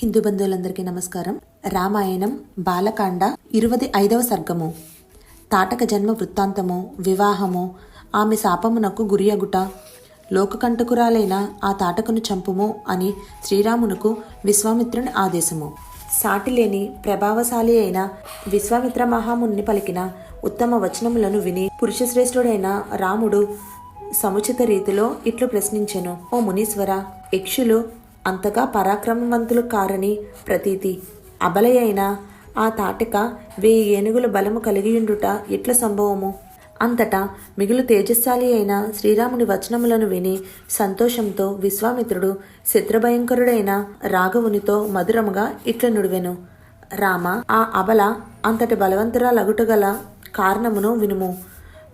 హిందూ బంధువులందరికీ నమస్కారం. రామాయణం బాలకాండ 25వ సర్గము. తాటక జన్మ వృత్తాంతము, వివాహము, ఆమె శాపమునకు గురియగుట, లోకకంటకురాలైన ఆ తాటకను చంపుము అని శ్రీరామునకు విశ్వామిత్రుని ఆదేశము. సాటిలేని ప్రభావశాలి అయిన విశ్వామిత్ర మహాముని పలికిన ఉత్తమ వచనములను విని పురుషశ్రేష్ఠుడైన రాముడు సముచిత రీతిలో ఇట్లు ప్రశ్నించెను. ఓ మునీశ్వర, యక్షులు అంతగా పరాక్రమవంతులు కారని ప్రతీతి. అబలయైన ఆ తాటక 1000 ఏనుగుల బలము కలిగియుండుట ఎట్ల సంభవము? అంతటా మిగులు తేజస్శాలి అయిన శ్రీరాముని వచనములను విని సంతోషంతో విశ్వామిత్రుడు శత్రుభయంకరుడైన రాఘవునితో మధురముగా ఇట్ల నుడివెను. రామ, ఆ అబల అంతటి బలవంతురాలగుటగల కారణమును వినుము.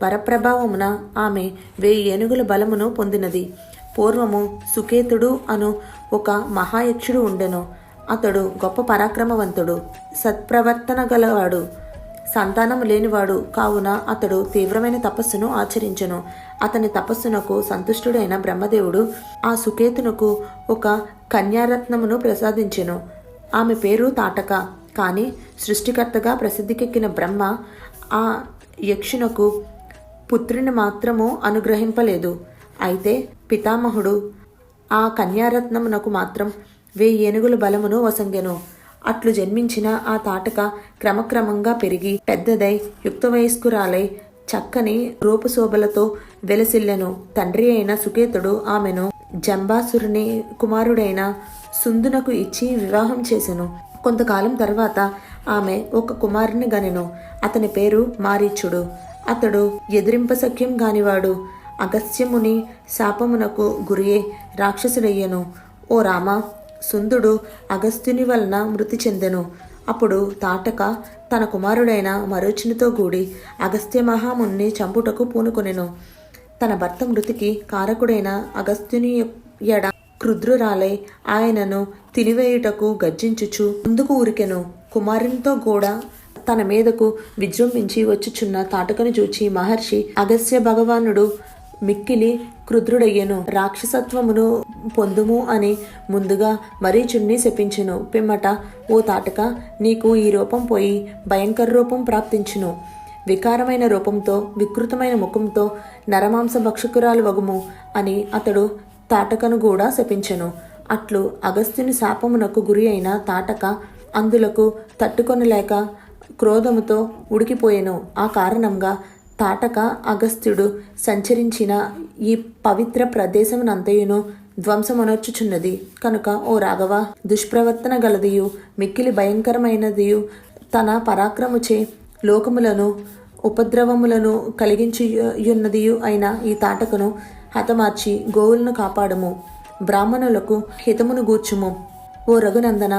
వరప్రభావమున ఆమె 1000 ఏనుగుల బలమును పొందినది. పూర్వము సుకేతుడు అను ఒక మహాయక్షుడు ఉండెను. అతడు గొప్ప పరాక్రమవంతుడు, సత్ప్రవర్తన గలవాడు, సంతానము లేనివాడు. కావున అతడు తీవ్రమైన తపస్సును ఆచరించెను. అతని తపస్సునకు సంతుష్టుడైన బ్రహ్మదేవుడు ఆ సుకేతునకు ఒక కన్యారత్నమును ప్రసాదించెను. ఆమె పేరు తాటక. కానీ సృష్టికర్తగా ప్రసిద్ధికెక్కిన బ్రహ్మ ఆ యక్షునకు పుత్రుని మాత్రము అనుగ్రహింపలేదు. అయితే పితామహుడు ఆ కన్యారత్నమునకు మాత్రం 1000 ఏనుగుల బలమును వసంగెను. అట్లు జన్మించిన ఆ తాటక క్రమక్రమంగా పెరిగి పెద్దదై యుక్త వయస్కురాలై చక్కని రూపశోభలతో వెలసిల్లెను. తండ్రి అయిన సుకేతుడు ఆమెను జంబాసురుని కుమారుడైన సుందునకు ఇచ్చి వివాహం చేసెను. కొంతకాలం తర్వాత ఆమె ఒక కుమారుని గనెను. అతని పేరు మారీచుడు. అతడు ఎదిరింపసఖ్యం గానివాడు. అగస్త్యముని శాపమునకు గురియే రాక్షసుడయ్యను. ఓ రామ, సుందుడు అగస్త్యుని వలన మృతి చెందెను. అప్పుడు తాటక తన కుమారుడైన మరోచునితో కూడి అగస్త్య మహాముని చంపుటకు పూనుకొనెను. తన భర్త మృతికి కారకుడైన అగస్త్యుని ఎడ క్రుద్రురాలై ఆయనను తినివేయుటకు గర్జించుచు ముందుకు ఉరికెను. కుమారునితో కూడా తన మీదకు విజృంభించి వచ్చుచున్న తాటకను చూచి మహర్షి అగస్త్య భగవానుడు మిక్కిలి క్రుద్రుడయ్యెను. రాక్షసత్వమును పొందుము అని ముందుగా మరీచుణ్ణి శపించెను. పిమ్మట, ఓ తాటక, నీకు ఈ రూపం పోయి భయంకర రూపం ప్రాప్తించును. వికారమైన రూపంతో వికృతమైన ముఖంతో నరమాంస భక్షకురాలు వగుము అని అతడు తాటకను కూడా శపించెను. అట్లు అగస్త్యుని శాపమునకు గురి అయిన తాటక అందులకు తట్టుకొనలేక క్రోధముతో ఉడికిపోయెను. ఆ కారణంగా తాటక అగస్త్యుడు సంచరించిన ఈ పవిత్ర ప్రదేశమునంతయును ధ్వంసమనర్చుచున్నది. కనుక ఓ రాఘవ, దుష్ప్రవర్తన గలదియు మిక్కిలి భయంకరమైనదియు తన పరాక్రముచే లోకములను ఉపద్రవములను కలిగించుయున్నదియు అయిన ఈ తాటకను హతమార్చి గోవులను కాపాడము. బ్రాహ్మణులకు హితమును గూర్చుము. ఓ రఘునందన,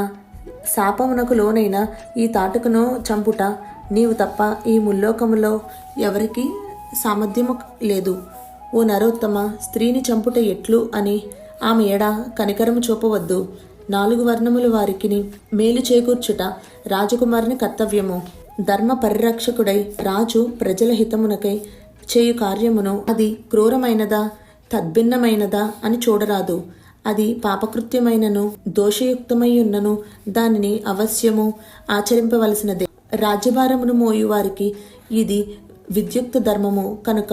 శాపమునకు లోనైన ఈ తాటకను చంపుట నీవు తప్ప ఈ ముల్లోకములో ఎవరికి సామర్థ్యము లేదు. ఓ నరోత్తమ, స్త్రీని చంపుట ఎట్లు అని ఆమె ఎడ కనికరము చూపవద్దు. 4 వర్ణముల వారికి మేలు చేకూర్చుట రాజకుమారుని కర్తవ్యము. ధర్మ పరిరక్షకుడై రాజు ప్రజల హితమునకై చేయు కార్యమును అది క్రూరమైనదా తద్భిన్నమైనదా అని చూడరాదు. అది పాపకృత్యమైనను దోషయుక్తమైయున్నను దానిని అవశ్యము ఆచరింపవలసినదే. రాజ్యభారమును మోయు వారికి ఇది విద్యుక్త ధర్మము. కనుక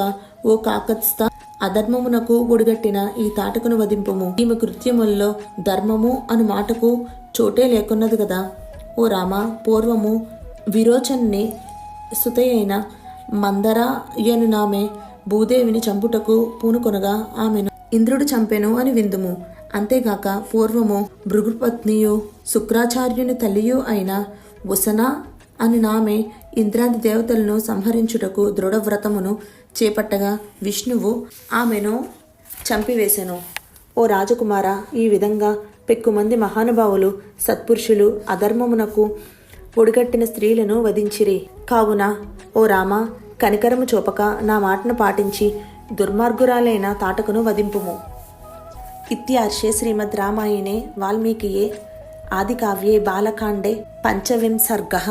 ఓ కాకత్స్థ, అధర్మమునకు ఒడిగట్టిన ఈ తాటకను వధింపుము. ఈమె కృత్యముల్లో ధర్మము అను మాటకు చోటే లేకున్నది కదా. ఓ రామ, పూర్వము విరోచన్ని సుతయైన మందర యనునామె భూదేవిని చంపుటకు పూనుకొనగా ఆమెను ఇంద్రుడు చంపెను అని విందుము. అంతేగాక పూర్వము భృగుపత్నియు శుక్రాచార్యుని తల్లియు అయిన ఉసన అని నామే ఇంద్రాది దేవతలను సంహరించుటకు దృఢవ్రతమును చేపట్టగా విష్ణువు ఆమెను చంపివేశెను. ఓ రాజకుమార, ఈ విధంగా పెక్కుమంది మహానుభావులు సత్పురుషులు అధర్మమునకు ఒడిగట్టిన స్త్రీలను వధించిరి. కావున ఓ రామ, కనికరము చూపక నా మాటను పాటించి దుర్మార్గురాలైన తాటకను వధింపుము. ఇత్యార్షే శ్రీమద్ రామాయణే వాల్మీకియే ఆదికావ్యే బాలకాండే 5వ సర్గః.